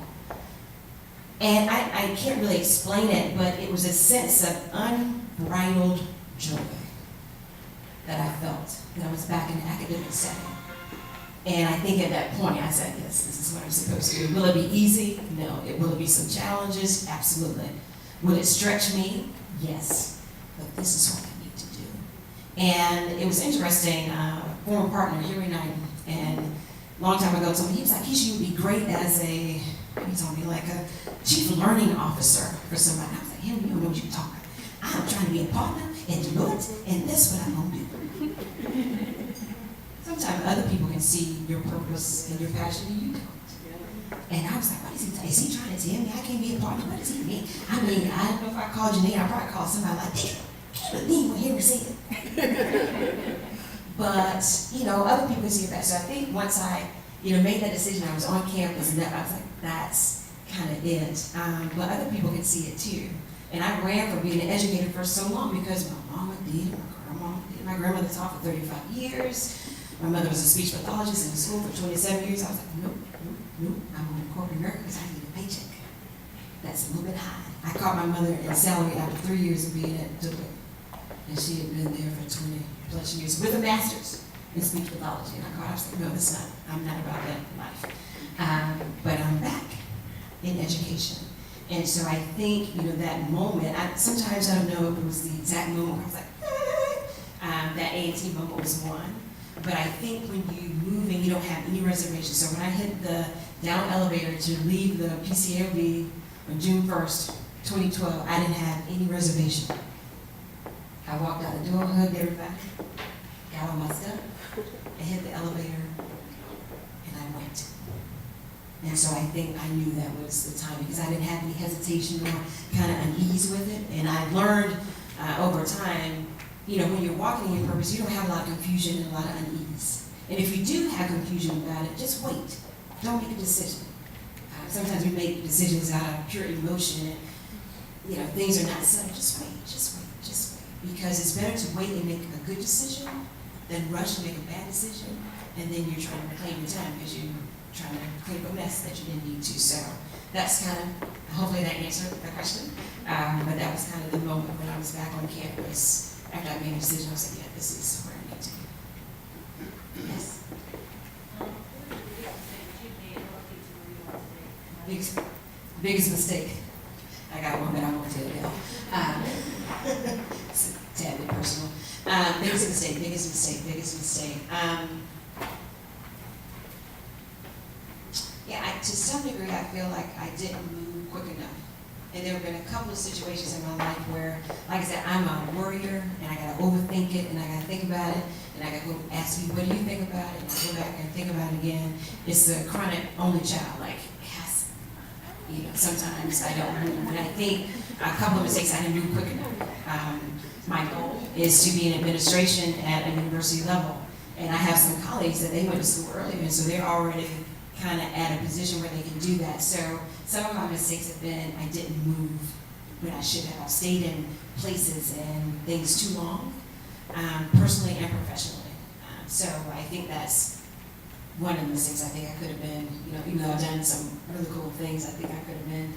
And I can't really explain it, but it was a sense of unbridled joy that I felt, that I was back in the academic setting. And I think at that point I said, yes, this is what I'm supposed to do. Will it be easy? No. Will it be some challenges? Absolutely. Will it stretch me? Yes. But this is what I need to do. And it was interesting, former partner, Henry Knight, and a long time ago told me, he was like, Kecia, you would be great as he told me, like a chief learning officer for somebody. I was like, Henry, you don't know what you're talking about. I'm trying to be a partner and do it, and that's what I'm going to do. Sometimes other people can see your purpose and your passion and you don't. And I was like, what is he trying to tell me I can't be a partner? What does he mean? I mean, I don't know if I called Janine, I probably called somebody like, can't believe what Henry said. But, other people can see that. So I think once I, made that decision, I was on campus and I was like, that's kind of it. But other people can see it too. And I ran from being an educator for so long because my mama did, my grandma did. My grandmother taught for 35 years. My mother was a speech pathologist in the school for 27 years. I was like, nope. I'm going to corporate America because I need a paycheck. That's a little bit high. I caught my mother in salary after 3 years of being at Deloitte. And she had been there for 20 plus years with a master's in speech pathology. And I was like, no, that's not, I'm not about that life. But I'm back in education. And so I think, that moment, sometimes I don't know if it was the exact moment where I was like, that A&T moment was one. But I think when you move and you don't have any reservations, so when I hit the down elevator to leave the PCLB on June 1st, 2012, I didn't have any reservation. I walked out the door, hugged everybody, got all my stuff, and hit the elevator, and I went. And so I think I knew that was the time because I didn't have any hesitation or kind of unease with it. And I learned over time, when you're walking in your purpose, you don't have a lot of confusion and a lot of unease. And if you do have confusion about it, just wait. Don't make a decision. Sometimes we make decisions out of pure emotion and, things are not settled. Just wait. Because it's better to wait and make a good decision than rush and make a bad decision. And then you're trying to claim your time because you're trying to clean up a mess that you didn't need to. So that's kind of, hopefully that answered the question. But that was kind of the moment when I was back on campus. After I made a decision, I was like, yeah, this is where I need to be. Yes? Biggest mistake. I got one, but I won't tell you now. It's a tad bit personal. Biggest mistake. To some degree, I feel like I didn't move quick enough. And there have been a couple of situations in my life where, like I said, I'm a worrier, and I gotta overthink it, and I gotta think about it, and I gotta go ask you, what do you think about it? And I go back and think about it again. It's the chronic only child, like, yes, sometimes I don't move. And I think a couple of mistakes I didn't do quick enough. My goal is to be in administration at a university level, and I have some colleagues that they went to school earlier, and so they're already kind of at a position where they can do that. So some of my mistakes have been I didn't move when I should have. I've stayed in places and things too long, personally and professionally. So I think that's one of the mistakes. I think I could have been, even though I've done some really cool things, I think I could have been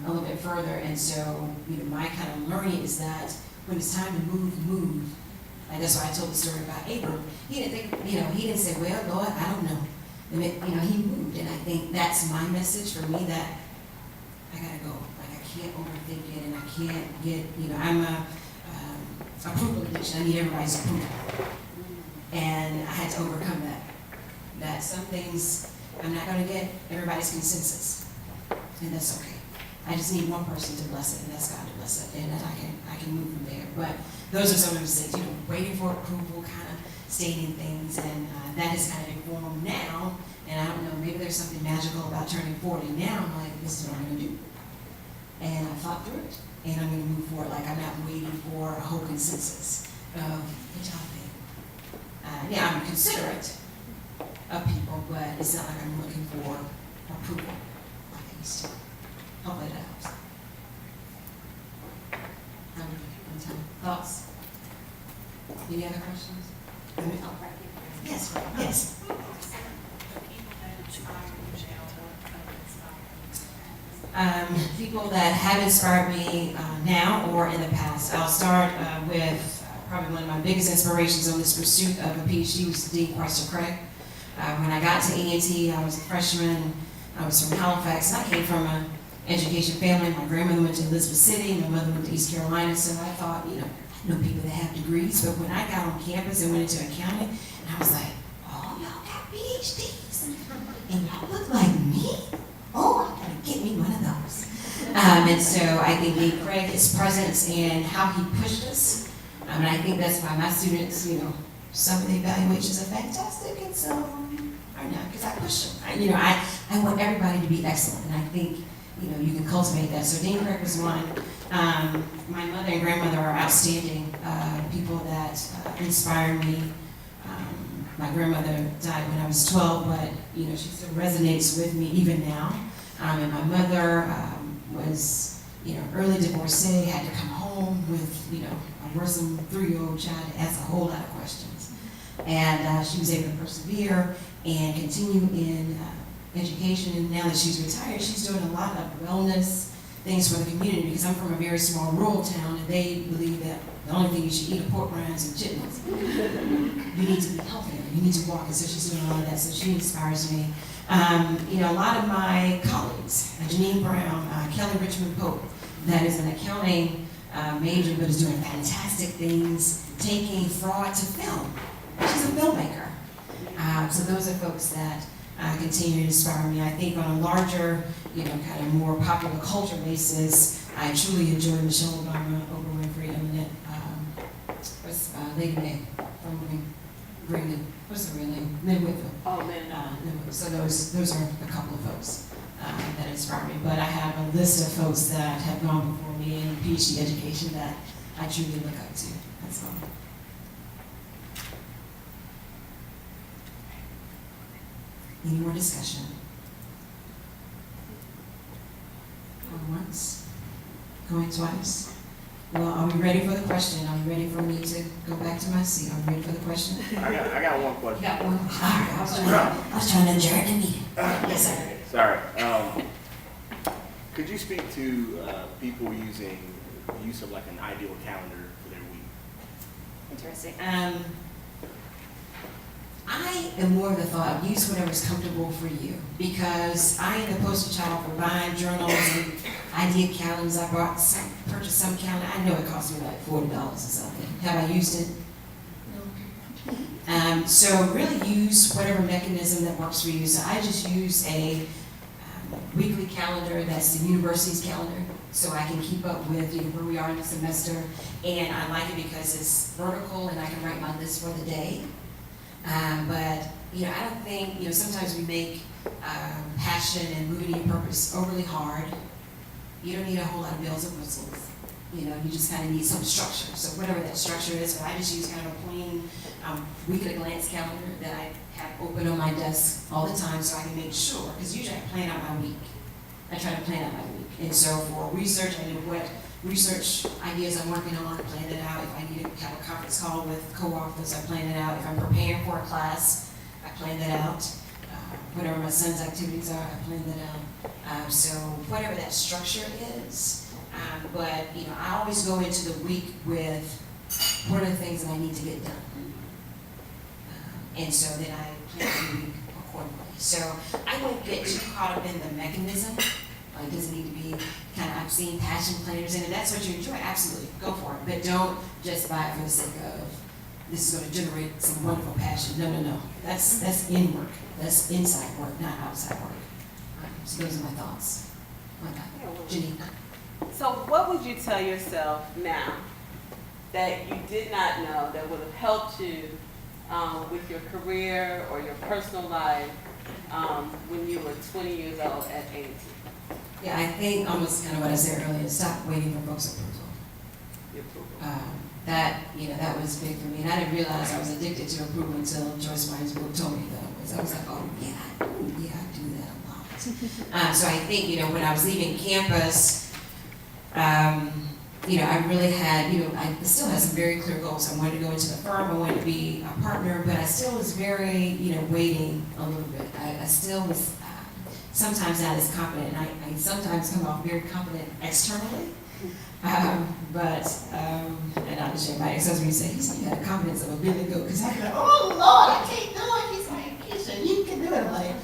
a little bit further. And so, my kind of learning is that when it's time to move. Like that's why I told the story about Abram. He didn't think, he didn't say, well, Lord, I don't know. And he moved. And I think that's my message for me, that I gotta go. Like I can't overthink it, and I can't get, I'm a approval addiction. I need everybody's approval. And I had to overcome that. That some things I'm not gonna get everybody's consensus. And that's okay. I just need one person to bless it, and that's God to bless it. And then I can move from there. But those are some of the mistakes, waiting for approval, kind of stating things, and that has kind of informed now. And I don't know, maybe there's something magical about turning 40. Now I'm like, this is what I'm gonna do. And I thought through it, and I'm gonna move forward. Like I'm not waiting for a whole consensus of what y'all think. Yeah, I'm considerate of people, but it's not like I'm looking for approval like I used to. Hopefully that helps. Thoughts? Any other questions? Yes, yes. People that have inspired me now or in the past. I'll start with probably one of my biggest inspirations on this pursuit of a PhD was Dean Chrysler Craig. When I got to A&T, I was a freshman. I was from Halifax, and I came from an education family. My grandmother went to Elizabeth City, my mother went to East Carolina, so I thought, I know people that have degrees, but when I got on campus and went into accounting, and I was like, oh, y'all got PhDs, and y'all look like me? Oh, I gotta get me one of those. And so I think Dean Craig, his presence and how he pushed us, and I think that's why my students, some of the evaluations are fantastic, and some are not, because I push them. I want everybody to be excellent, and I think, you can cultivate that. So Dean Craig was one. My mother and grandmother are outstanding people that inspired me. My grandmother died when I was 12, but she still resonates with me even now. And my mother was, early divorcee, had to come home with, a worrisome 3-year-old child to ask a whole lot of questions. And she was able to persevere and continue in education. And now that she's retired, she's doing a lot of wellness things for the community, because I'm from a very small rural town, and they believe that the only thing you should eat are pork rinds and chitlins. You need to be healthier. You need to walk, and so she's doing a lot of that. So she inspires me. A lot of my colleagues, Janine Brown, Kelly Richmond Pope, that is an accounting major, but is doing fantastic things, taking fraud to film. She's a filmmaker. So those are folks that continue to inspire me. I think on a larger, kind of more popular culture basis, I truly enjoy Michelle Obama, Oprah Winfrey, and Lady Mae from Green. What's the real name? Lynn Whitfield. Oh, man. So those are a couple of folks that inspire me. But I have a list of folks that have gone before me in PhD education that I truly look up to. That's all. Any more discussion? Going once? Going twice? Well, are we ready for the question? Are we ready for me to go back to my seat? Are we ready for the question? I got one You question. got one? All right, I was trying to adjourn the meeting. Yes, sir. Sorry. Could you speak to people using the use of like an ideal calendar for their week? Interesting. I am more of the thought of use whatever's comfortable for you, because I am the poster child for buying journals and idea calendars. I purchased some calendar. I know it cost me like $40 or something. Have I used it? No. So really use whatever mechanism that works for you. So I just use a weekly calendar that's the university's calendar, so I can keep up with where we are in the semester. And I like it because it's vertical and I can write my list for the day. But I don't think, sometimes we make passion and moving and purpose overly hard. You don't need a whole lot of bells and whistles. You just kind of need some structure. So whatever that structure is, but I just use kind of a plain week at a glance calendar that I have open on my desk all the time, so I can make sure, because usually I plan out my week. I try to plan out my week. And so for research, I know what research ideas I'm working on, I plan it out. If I need to have a conference call with co-authors, I plan it out. If I'm preparing for a class, I plan that out. Whatever my son's activities are, I plan that out. So whatever that structure is, but I always go into the week with what are the things that I need to get done. And so then I plan the week accordingly. So I won't get too caught up in the mechanism. Like, does it need to be I've seen passion planners in it. That's what you enjoy, absolutely, go for it. But don't just buy it for the sake of, this is going to generate some wonderful passion. No. That's in work. That's inside work, not outside work. So those are my thoughts. Janine. So what would you tell yourself now that you did not know that would have helped you with your career or your personal life when you were 20 years old at 18? Yeah, I think almost kind of what I said earlier, stop waiting for folks' approval. That was big for me. And I didn't realize I was addicted to approval until Joyce Meyer's book told me that. I was like, oh yeah, I do that a lot. So I think, when I was leaving campus, I really had, I still had some very clear goals. I wanted to go into the firm, I wanted to be a partner, but I still was very, waiting a little bit. I still was sometimes not as confident, and I sometimes come off very confident externally. And I'll just share my ex-husband and say, he had confidence of a billy goat, because I'm like, oh Lord, I can't do it. He's like, Kecia, you can do it. I'm like,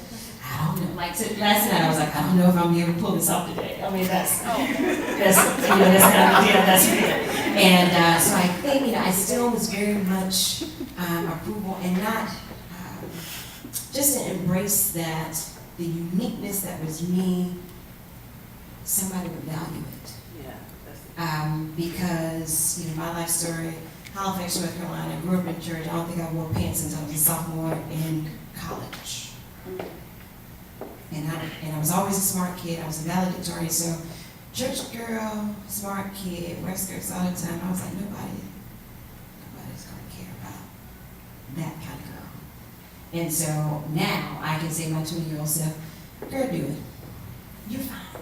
I don't know. Like last night, I was like, I don't know if I'm able to pull this off today. I mean, that's not the deal. That's real. And so I think, I still was very much approval, and not just to embrace that the uniqueness that was me, somebody would value it. Because, my life story, Halifax, North Carolina, I grew up in church. I don't think I wore pants until I was a sophomore in college. And I was always a smart kid. I was a valedictorian, so church girl, smart kid, wear skirts all the time. I was like, nobody's going to care about that kind of girl. And so now I can say to my 20-year-old self, girl, do it. You're fine.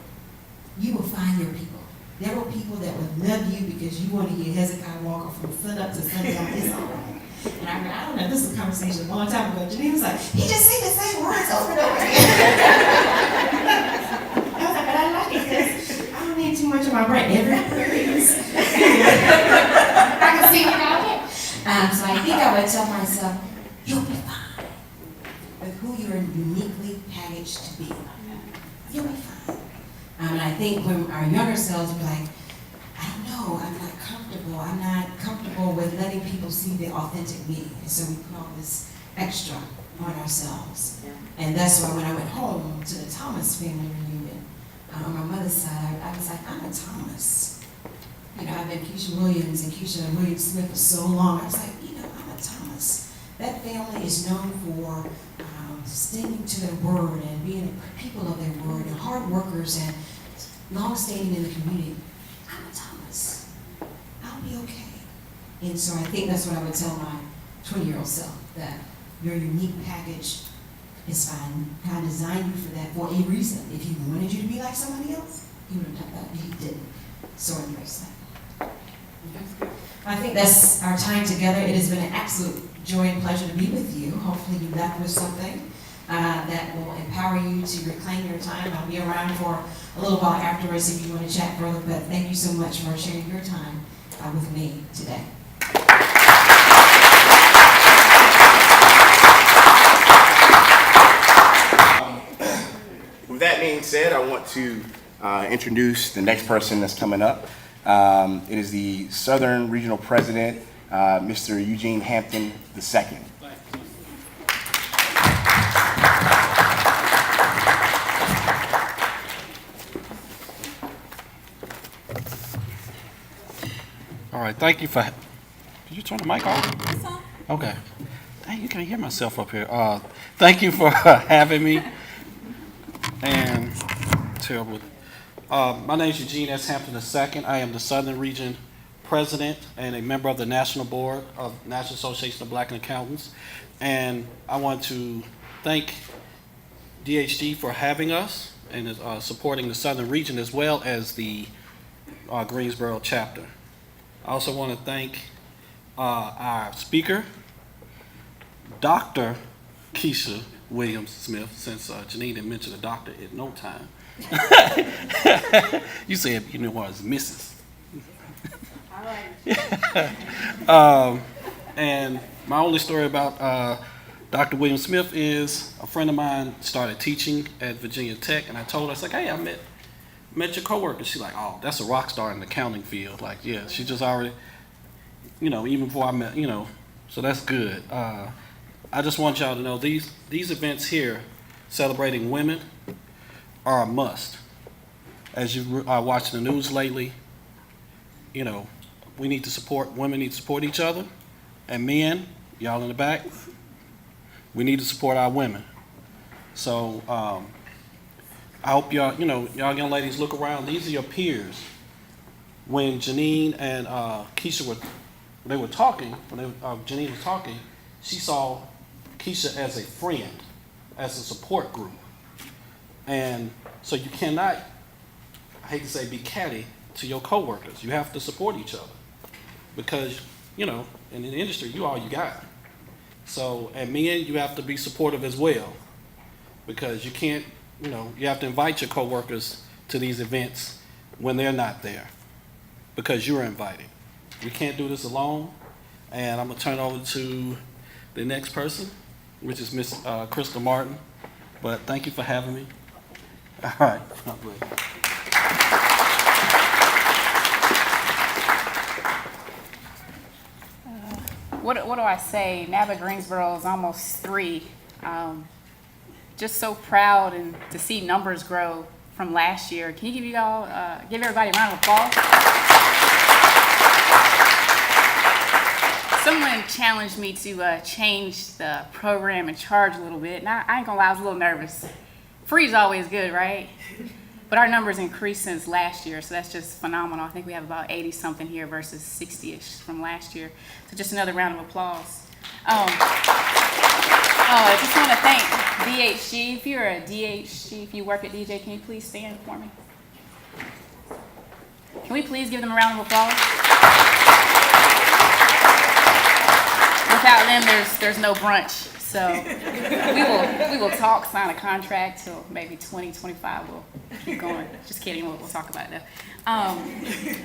You will find your people. There were people that would love you because you want to hear Hezekiah Walker from sun up to sundown. It's all right. And I don't know, this was a conversation a long time ago. Janine was like, he just said the same words over and over again. I was like, but I like it because I don't need too much of my brain. Every is. I can see it out there. So I think I would tell myself, you'll be fine with who you're uniquely packaged to be. You'll be fine. And I think when our younger selves were like, I don't know, I'm not comfortable. I'm not comfortable with letting people see the authentic me. And so we put all this extra on ourselves. Yeah. And that's why when I went home to the Thomas family reunion, on my mother's side, I was like, I'm a Thomas. I've been Kecia Williams and Kecia Williams Smith for so long. I was like, I'm a Thomas. That family is known for sticking to their word and being people of their word and hard workers and long-standing in the community. I'm a Thomas. I'll be okay. And so I think that's what I would tell my 20-year-old self, that your unique package is fine. God designed you for that for a reason. If He wanted you to be like somebody else, He would have done that, but He didn't. So embrace that. I think that's our time together. It has been an absolute joy and pleasure to be with you. Hopefully you left with something that will empower you to reclaim your time. I'll be around for a little while afterwards if you want to chat further, but thank you so much for sharing your time with me today. With that being said, I want to introduce the next person that's coming up. It is the Southern Regional President, Mr. Eugene Hampton II. All right, thank you for. Did you turn the mic on? Okay. Dang, you can't hear myself up here. Thank you for having me. And terrible. My name is Eugene S. Hampton II. I am the Southern Region President and a member of the National Board of National Association of Black Accountants. And I want to thank DHD for having us and is supporting the Southern region as well as the Greensboro chapter. I also want to thank our speaker, Dr. Kecia Williams Smith, since Janine didn't mention a doctor at no time. You said you knew what was Mrs. And my only story about Dr. William Smith is a friend of mine started teaching at Virginia Tech, and I told her, I was like, hey, I met your coworker. She's like, oh, that's a rock star in the accounting field. Like, yeah, she just already, even before I met, so that's good. I just want y'all to know these events here celebrating women are a must. As you are watching the news lately, we need to support, women need to support each other, and men, y'all in the back, we need to support our women. So I hope y'all, y'all young ladies look around. These are your peers. When Janine and Kecia were talking, Janine was talking, she saw Kecia as a friend, as a support group. And so you cannot, I hate to say, be catty to your coworkers. You have to support each other because, in the industry, you all you got. So, and men, you have to be supportive as well because you can't, you have to invite your coworkers to these events when they're not there because you're invited. We can't do this alone. And I'm going to turn over to the next person, which is Miss Crystal Martin. But thank you for having me. All right. What do I say? NABA Greensboro is almost 3. Just so proud and to see numbers grow from last year. Can you give everybody a round of applause? Someone challenged me to change the program and charge a little bit. And I ain't gonna lie, I was a little nervous. Free is always good, right? But our numbers increased since last year, so that's just phenomenal. I think we have about 80-something here versus 60-ish from last year. So just another round of applause. I just want to thank DHG. If you're a DHG, if you work at DJ, can you please stand for me? Can we please give them a round of applause? Without them, there's no brunch. So we will talk, sign a contract till maybe 2025. We'll keep going. Just kidding. We'll talk about it though.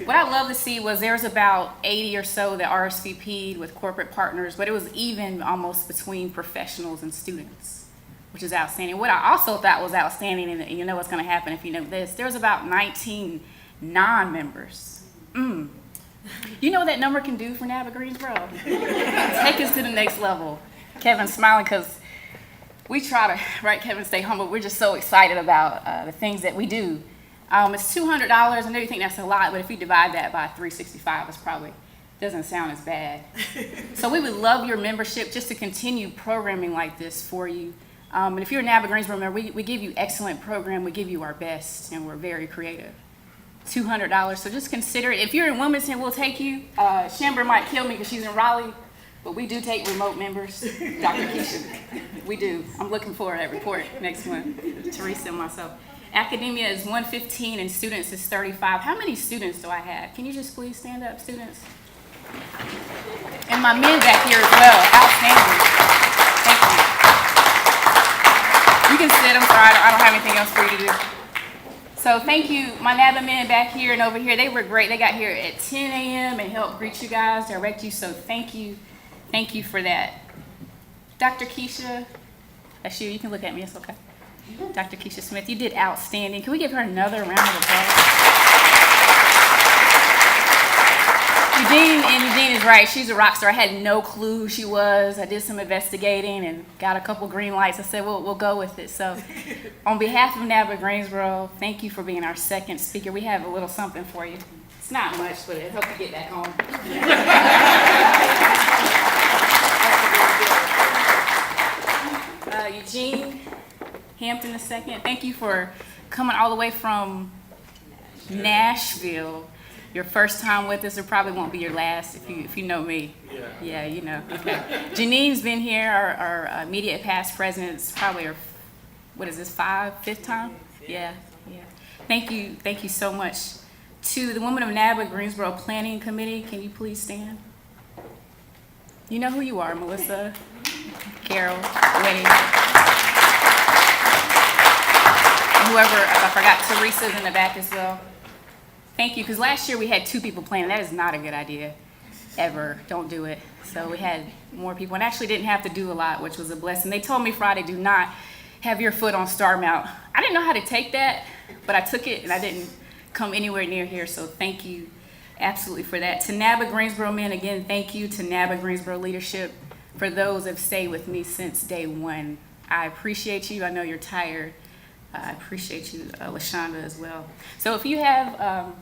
What I love to see was there's about 80 or so that RSVP'd with corporate partners, but it was even almost between professionals and students, which is outstanding. What I also thought was outstanding, and you know what's going to happen if you know this, there was about 19 non-members. You know what that number can do for NABA Greensboro? Take us to the next level. Kevin's smiling because we try to, right, Kevin, stay humble. We're just so excited about the things that we do. It's $200. I know you think that's a lot, but if you divide that by 365, it's probably doesn't sound as bad. So we would love your membership just to continue programming like this for you. And if you're a NABA Greensboro member, we give you excellent program. We give you our best, and we're very creative. $200. So just consider it. If you're in Wilmington, we'll take you. Shamber might kill me because she's in Raleigh. But we do take remote members, Dr. Kecia. We do. I'm looking forward to that report next month, Teresa and myself. Academia is 115 and students is 35. How many students do I have? Can you just please stand up, students? And my men back here as well. Outstanding. Thank you. You can sit. I'm sorry. I don't have anything else for you to do. So thank you, my NABA men back here and over here. They were great. They got here at 10 a.m. and helped greet you guys, direct you. So thank you. Thank you for that. Dr. Kecia, that's you. You can look at me. It's okay. Dr. Kecia Smith, you did outstanding. Can we give her another round of applause? Eugene is right. She's a rock star. I had no clue who she was. I did some investigating and got a couple green lights. I said, we'll go with it. So on behalf of NABA Greensboro, thank you for being our second speaker. We have a little something for you. It's not much, but it'll help you get back home. Eugene Hampton II, thank you for coming all the way from Nashville. Your first time with us, it probably won't be your last if you know me. Yeah, you know. Okay. Janine's been here, our immediate past president's probably our, what is this, fifth time? Yeah, yeah. Thank you so much. To the women of NABA Greensboro Planning Committee, can you please stand? You know who you are, Melissa, Carol, Winnie. Whoever, I forgot, Teresa's in the back as well. Thank you, because last year we had 2 people planning. That is not a good idea, ever. Don't do it. So we had more people, and actually didn't have to do a lot, which was a blessing. They told me Friday, do not have your foot on Star Mount. I didn't know how to take that, but I took it, and I didn't come anywhere near here, so thank you absolutely for that. To NABA Greensboro men, again, thank you. To NABA Greensboro leadership, for those that have stayed with me since day one. I appreciate you. I know you're tired. I appreciate you, LaShonda, as well. So if you have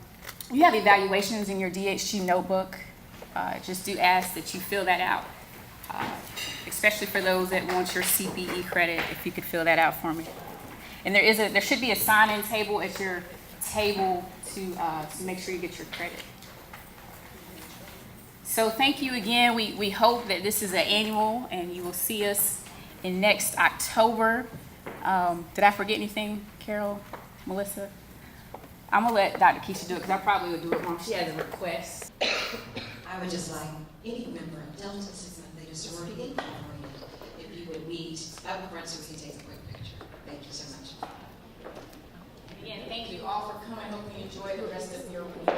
evaluations in your DHG notebook, just do ask that you fill that out, especially for those that want your CPE credit, if you could fill that out for me. And there should be a sign-in table at your table to make sure you get your credit. So thank you again. We hope that this is an annual and you will see us in next October. Did I forget anything, Carol, Melissa? I'm gonna let Dr. Kecia do it because I probably would do it wrong. She has a request. I would just like any member of Delta, Sigma Theta Sorority Incorporated, if you would meet up front so we can take a quick picture. Thank you so much. Again, thank you all for coming. I hope you enjoy the rest of your week.